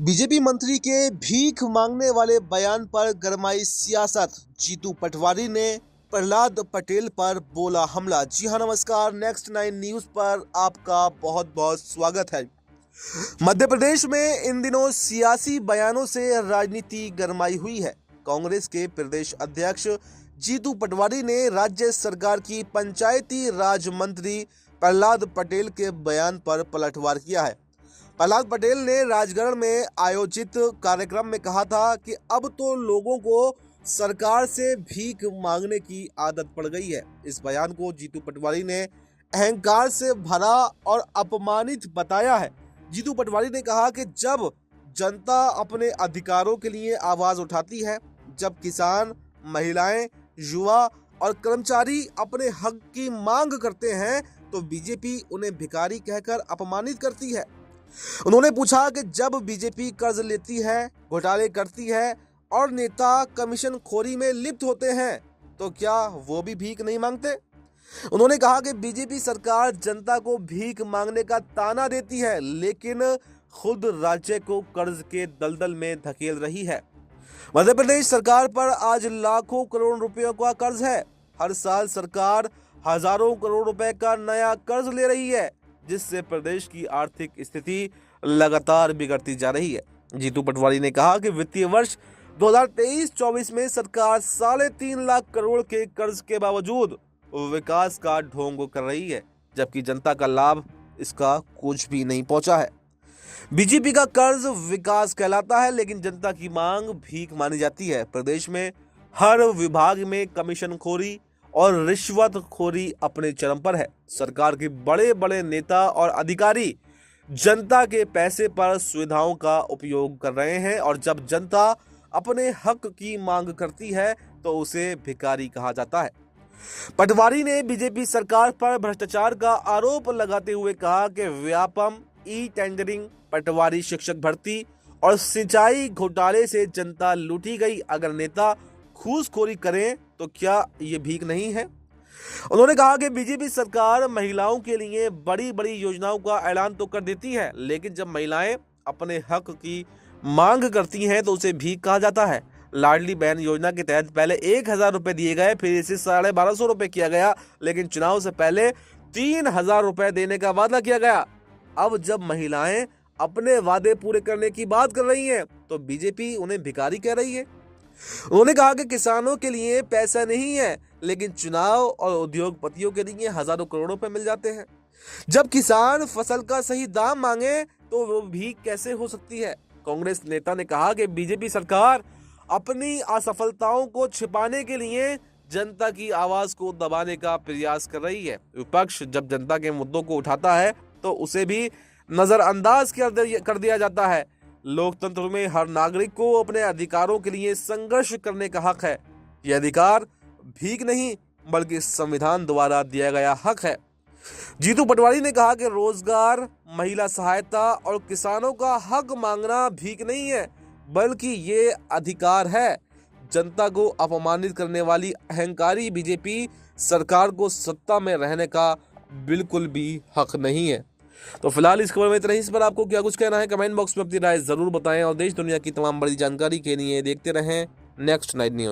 BJP मंत्री के भीख मांगने वाले बयान पर गरमाई सियासत। जीतू पटवारी ने प्रहलाद पटेल पर बोला हमला। जी हां, नमस्कार। नेक्स्ट 9 न्यूज पर आपका बहुत बहुत स्वागत है। मध्य प्रदेश में इन दिनों सियासी बयानों से राजनीति गरमाई हुई है। कांग्रेस के प्रदेश अध्यक्ष जीतू पटवारी ने राज्य सरकार की पंचायती राज मंत्री प्रहलाद पटेल के बयान पर पलटवार किया है। प्रहलाद पटेल ने राजगढ़ में आयोजित कार्यक्रम में कहा था कि अब तो लोगों को सरकार से भीख मांगने की आदत पड़ गई है। इस बयान को जीतू पटवारी ने अहंकार से भरा और अपमानित बताया है। जीतू पटवारी ने कहा कि जब जनता अपने अधिकारों के लिए आवाज उठाती है, जब किसान, महिलाएं, युवा और कर्मचारी अपने हक की मांग करते हैं, तो बीजेपी उन्हें भिखारी कहकर अपमानित करती है। उन्होंने पूछा कि जब बीजेपी कर्ज लेती है, घोटाले करती है और नेता कमीशन खोरी में लिप्त होते हैं, तो क्या वो भी भीख नहीं मांगते? उन्होंने कहा कि बीजेपी सरकार जनता को भीख मांगने का ताना देती है, लेकिन खुद राज्य को कर्ज के दलदल में धकेल रही है। मध्य प्रदेश सरकार पर आज लाखों करोड़ रुपयों का कर्ज है। हर साल सरकार हजारों करोड़ रुपए का नया कर्ज ले रही है, जिससे प्रदेश की आर्थिक स्थिति लगातार बिगड़ती जा रही है। जीतू पटवारी ने कहा कि वित्तीय वर्ष 2023-24 में सरकार 3.5 लाख करोड़ के कर्ज के बावजूद विकास का ढोंग कर रही है, जबकि जनता का लाभ इसका कुछ भी नहीं पहुंचा है। बीजेपी का कर्ज विकास कहलाता है, लेकिन जनता की मांग भीख मानी जाती है। प्रदेश में हर विभाग में कमीशनखोरी और रिश्वतखोरी अपने चरम पर है। सरकार के बड़े बड़े नेता और अधिकारी जनता के पैसे पर सुविधाओं का उपयोग कर रहे हैं, और जब जनता अपने हक की मांग करती है तो उसे भिखारी कहा जाता है। पटवारी ने बीजेपी सरकार पर भ्रष्टाचार का आरोप लगाते हुए कहा कि व्यापम, ई टेंडरिंग, पटवारी शिक्षक भर्ती और सिंचाई घोटाले से जनता लूटी गई। अगर नेता घूसखोरी करें तो क्या ये भीख नहीं है? उन्होंने कहा कि बीजेपी सरकार महिलाओं के लिए बड़ी बड़ी योजनाओं का ऐलान तो कर देती है, लेकिन जब महिलाएं अपने हक की मांग करती हैं तो उसे भीख कहा जाता है। लाडली बहन योजना के तहत पहले 1,000 रुपए दिए गए, फिर इसे 1250 रुपए किया गया, लेकिन चुनाव से पहले 3,000 रुपए देने का वादा किया गया। अब जब महिलाएं अपने वादे पूरे करने की बात कर रही हैं, तो बीजेपी उन्हें भिखारी कह रही है। उन्होंने कहा कि किसानों के लिए पैसा नहीं है, लेकिन चुनाव और उद्योगपतियों के लिए हजारों करोड़ रुपए मिल जाते हैं। जब किसान फसल का सही दाम मांगे तो वो भीख कैसे हो सकती है? कांग्रेस नेता ने कहा कि बीजेपी सरकार अपनी असफलताओं को छिपाने के लिए जनता की आवाज को दबाने का प्रयास कर रही है। विपक्ष जब जनता के मुद्दों को उठाता है तो उसे भी नजरअंदाज कर दिया जाता है। लोकतंत्र में हर नागरिक को अपने अधिकारों के लिए संघर्ष करने का हक है। यह अधिकार भीख नहीं, बल्कि संविधान द्वारा दिया गया हक है। जीतू पटवारी ने कहा कि रोजगार, महिला सहायता और किसानों का हक मांगना भीख नहीं है, बल्कि ये अधिकार है। जनता को अपमानित करने वाली अहंकारी बीजेपी सरकार को सत्ता में रहने का बिल्कुल भी हक नहीं है। तो फिलहाल इस खबर में इतना ही। इस पर आपको क्या कुछ कहना है, कमेंट बॉक्स में अपनी राय जरूर बताएं, और देश दुनिया की तमाम बड़ी जानकारी के लिए देखते रहें नेक्स्ट 9 न्यूज।